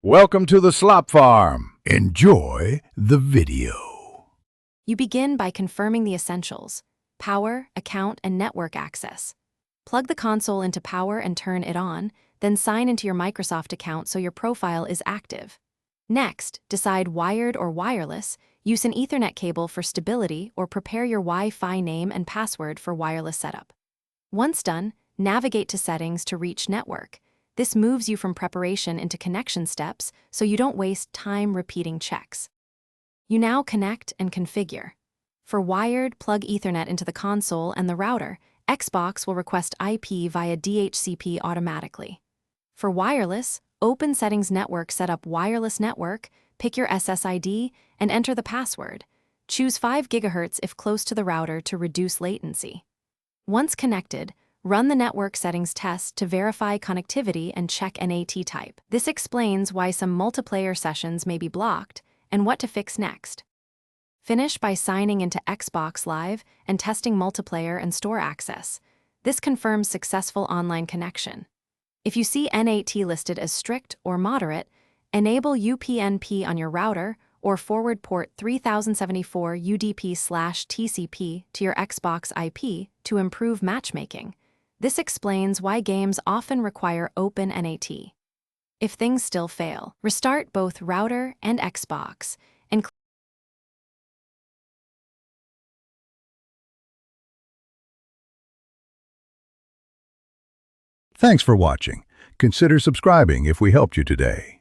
Welcome to the Slop Farm. Enjoy the video. You begin by confirming the essentials: power, account, and network access. Plug the console into power and turn it on, then sign into your Microsoft account so your profile is active. Next, decide wired or wireless, use an Ethernet cable for stability, or prepare your Wi-Fi name and password for wireless setup. Once done, navigate to Settings to reach Network. This moves you from preparation into connection steps so you don't waste time repeating checks. You now connect and configure. For wired, plug Ethernet into the console and the router. Xbox will request IP via DHCP automatically. For wireless, open Settings Network, set up Wireless Network, pick your SSID, and enter the password. Choose 5 GHz if close to the router to reduce latency. Once connected, run the network settings test to verify connectivity and check NAT type. This explains why some multiplayer sessions may be blocked and what to fix next. Finish by signing into Xbox Live and testing multiplayer and store access. This confirms successful online connection. If you see NAT listed as strict or moderate, enable UPnP on your router or forward port 3074 UDP/TCP to your Xbox IP to improve matchmaking. This explains why games often require open NAT. If things still fail, restart both router and Xbox and Thanks for watching. Consider subscribing if we helped you today.